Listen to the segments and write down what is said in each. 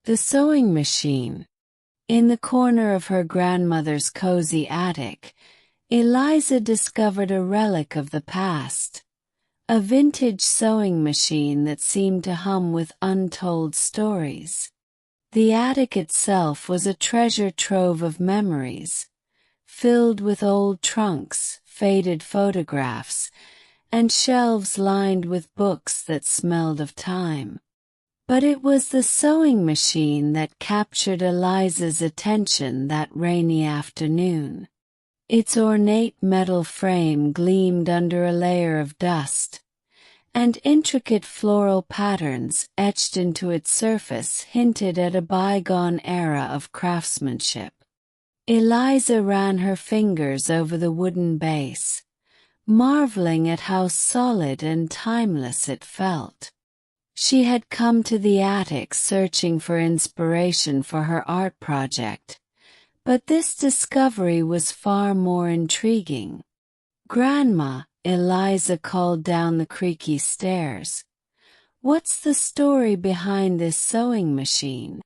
The sewing machine. In the corner of her grandmother's cozy attic, Eliza discovered a relic of the past. A vintage sewing machine that seemed to hum with untold stories. The attic itself was a treasure trove of memories, filled with old trunks, faded photographs, and shelves lined with books that smelled of time. But it was the sewing machine that captured Eliza's attention that rainy afternoon. Its ornate metal frame gleamed under a layer of dust, and intricate floral patterns etched into its surface hinted at a bygone era of craftsmanship. Eliza ran her fingers over the wooden base, marveling at how solid and timeless it felt. She had come to the attic searching for inspiration for her art project, but this discovery was far more intriguing. "Grandma," Eliza called down the creaky stairs. "What's the story behind this sewing machine?"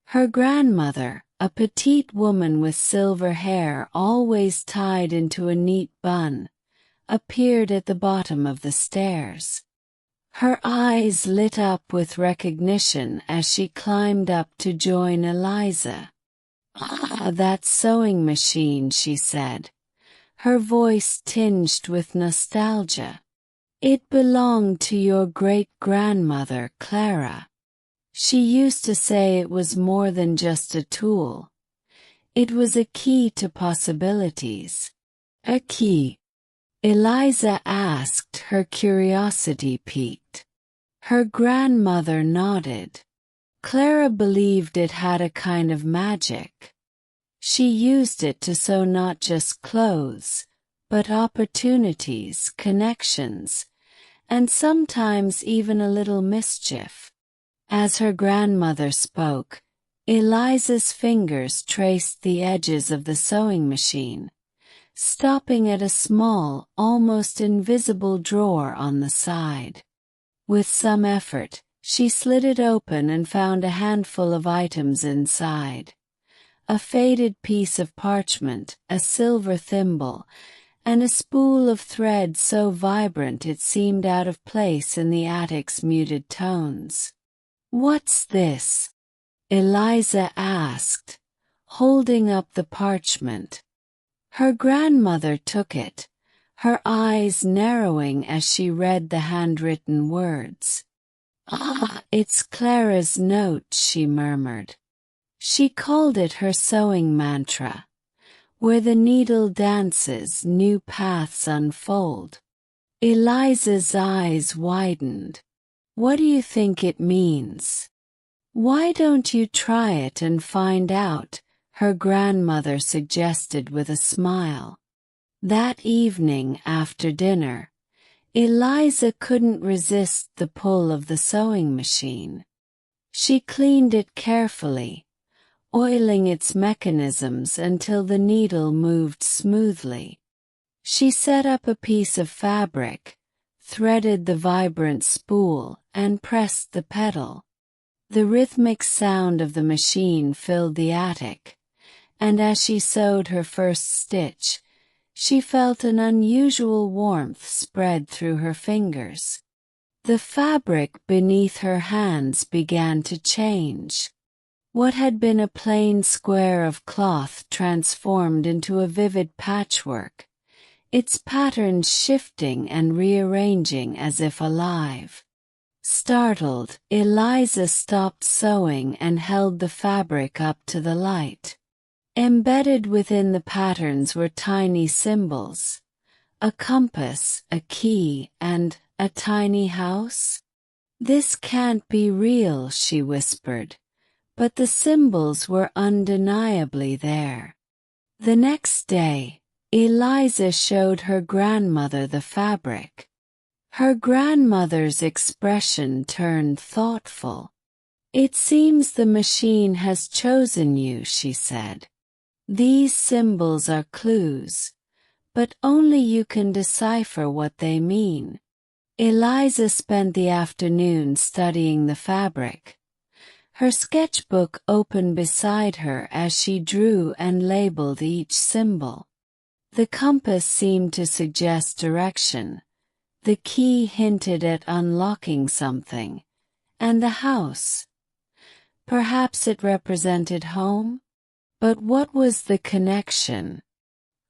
Her grandmother, a petite woman with silver hair always tied into a neat bun, appeared at the bottom of the stairs. Her eyes lit up with recognition as she climbed up to join Eliza. "Ah, that sewing machine," she said, her voice tinged with nostalgia. "It belonged to your great-grandmother, Clara. She used to say it was more than just a tool. It was a key to possibilities." "A key?" Eliza asked, her curiosity piqued. Her grandmother nodded. Clara believed it had a kind of magic. She used it to sew not just clothes, but opportunities, connections, and sometimes even a little mischief. As her grandmother spoke, Eliza's fingers traced the edges of the sewing machine, stopping at a small, almost invisible drawer on the side. With some effort, she slid it open and found a handful of items inside. A faded piece of parchment, a silver thimble, and a spool of thread so vibrant it seemed out of place in the attic's muted tones. "What's this?" Eliza asked, holding up the parchment. Her grandmother took it, her eyes narrowing as she read the handwritten words. "Ah, it's Clara's note," she murmured. She called it her sewing mantra. "Where the needle dances, new paths unfold." Eliza's eyes widened. "What do you think it means?" "Why don't you try it and find out?" her grandmother suggested with a smile. That evening after dinner, Eliza couldn't resist the pull of the sewing machine. She cleaned it carefully, oiling its mechanisms until the needle moved smoothly. She set up a piece of fabric, threaded the vibrant spool, and pressed the pedal. The rhythmic sound of the machine filled the attic, and as she sewed her first stitch, she felt an unusual warmth spread through her fingers. The fabric beneath her hands began to change. What had been a plain square of cloth transformed into a vivid patchwork, its patterns shifting and rearranging as if alive. Startled, Eliza stopped sewing and held the fabric up to the light. Embedded within the patterns were tiny symbols: a compass, a key, and a tiny house. "This can't be real," she whispered, but the symbols were undeniably there. The next day, Eliza showed her grandmother the fabric. Her grandmother's expression turned thoughtful. "It seems the machine has chosen you," she said. "These symbols are clues, but only you can decipher what they mean." Eliza spent the afternoon studying the fabric, her sketchbook open beside her as she drew and labeled each symbol. The compass seemed to suggest direction, the key hinted at unlocking something, and the house. Perhaps it represented home? But what was the connection?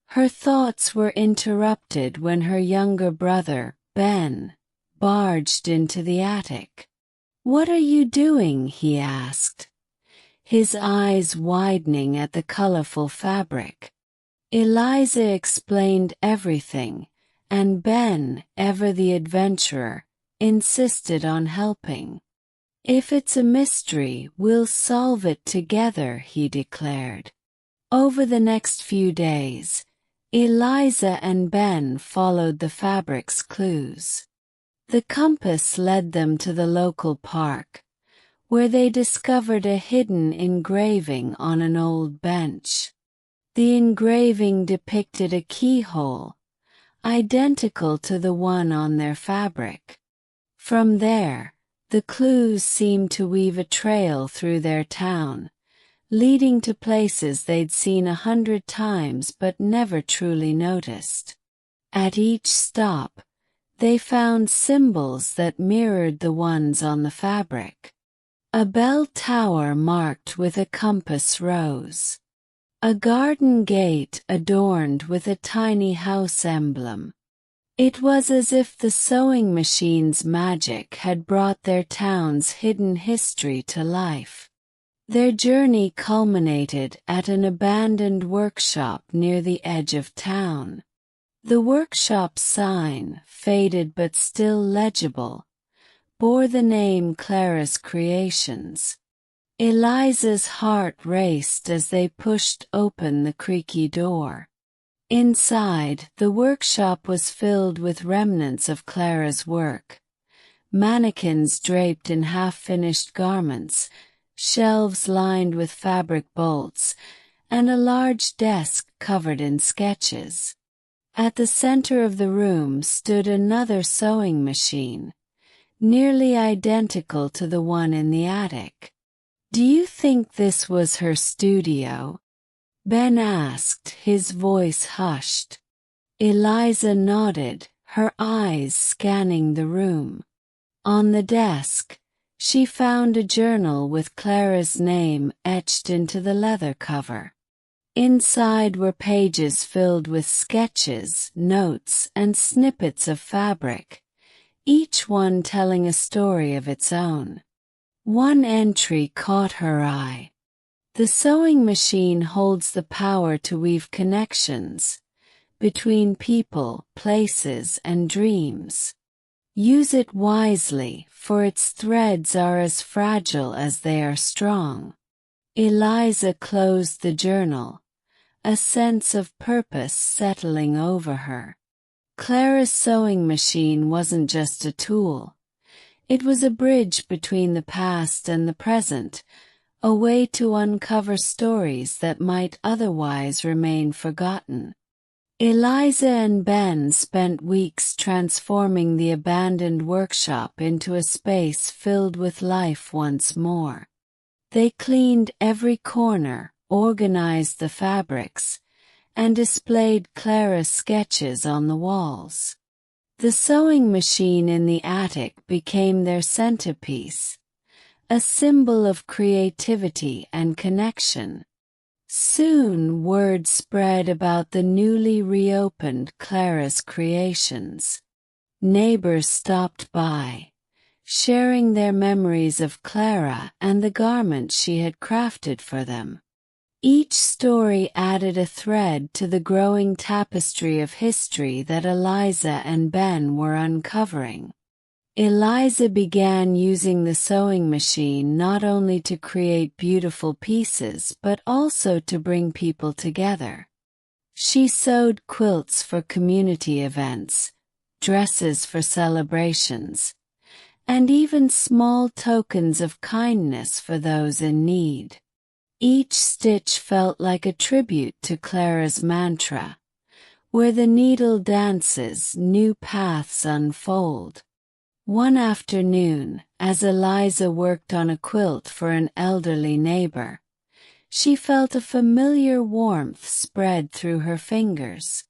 Her thoughts were interrupted when her younger brother, Ben, barged into the attic. "What are you doing?" he asked, his eyes widening at the colorful fabric. Eliza explained everything, and Ben, ever the adventurer, insisted on helping. "If it's a mystery, we'll solve it together," he declared. Over the next few days, Eliza and Ben followed the fabric's clues. The compass led them to the local park, where they discovered a hidden engraving on an old bench. The engraving depicted a keyhole, identical to the one on their fabric. From there, the clues seemed to weave a trail through their town, leading to places they'd seen 100 times but never truly noticed. At each stop, they found symbols that mirrored the ones on the fabric. A bell tower marked with a compass rose. A garden gate adorned with a tiny house emblem. It was as if the sewing machine's magic had brought their town's hidden history to life. Their journey culminated at an abandoned workshop near the edge of town. The workshop's sign, faded but still legible, bore the name Clara's Creations. Eliza's heart raced as they pushed open the creaky door. Inside, the workshop was filled with remnants of Clara's work. Mannequins draped in half-finished garments, shelves lined with fabric bolts, and a large desk covered in sketches. At the center of the room stood another sewing machine, nearly identical to the one in the attic. "Do you think this was her studio?" Ben asked, his voice hushed. Eliza nodded, her eyes scanning the room. On the desk, she found a journal with Clara's name etched into the leather cover. Inside were pages filled with sketches, notes, and snippets of fabric, each one telling a story of its own. One entry caught her eye. "The sewing machine holds the power to weave connections between people, places, and dreams. Use it wisely, for its threads are as fragile as they are strong." Eliza closed the journal, a sense of purpose settling over her. Clara's sewing machine wasn't just a tool. It was a bridge between the past and the present, a way to uncover stories that might otherwise remain forgotten. Eliza and Ben spent weeks transforming the abandoned workshop into a space filled with life once more. They cleaned every corner, organized the fabrics, and displayed Clara's sketches on the walls. The sewing machine in the attic became their centerpiece, a symbol of creativity and connection. Soon word spread about the newly reopened Clara's Creations. Neighbors stopped by, sharing their memories of Clara and the garments she had crafted for them. Each story added a thread to the growing tapestry of history that Eliza and Ben were uncovering. Eliza began using the sewing machine not only to create beautiful pieces but also to bring people together. She sewed quilts for community events, dresses for celebrations, and even small tokens of kindness for those in need. Each stitch felt like a tribute to Clara's mantra, "Where the needle dances, new paths unfold." One afternoon, as Eliza worked on a quilt for an elderly neighbor. She felt a familiar warmth spread through her fingers.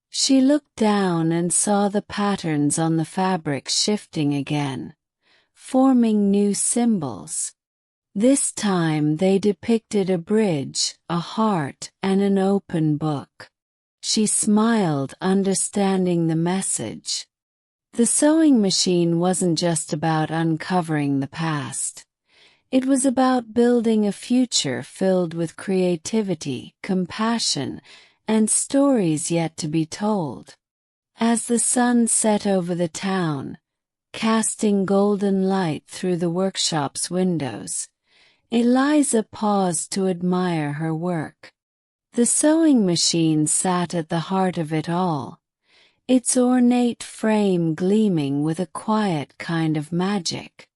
She looked down and saw the patterns on the fabric shifting again, forming new symbols. This time they depicted a bridge, a heart, and an open book. She smiled, understanding the message. The sewing machine wasn't just about uncovering the past. It was about building a future filled with creativity, compassion, and stories yet to be told. As the sun set over the town, casting golden light through the workshop's windows, Eliza paused to admire her work. The sewing machine sat at the heart of it all, its ornate frame gleaming with a quiet kind of magic.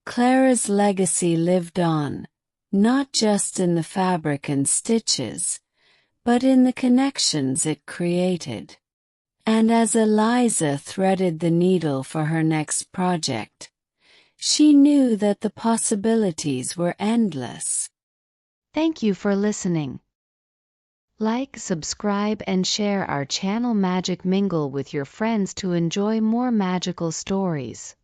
Clara's legacy lived on, not just in the fabric and stitches, but in the connections it created. And as Eliza threaded the needle for her next project, she knew that the possibilities were endless. Thank you for listening. Like, subscribe, and share our channel Magic Mingle with your friends to enjoy more magical stories.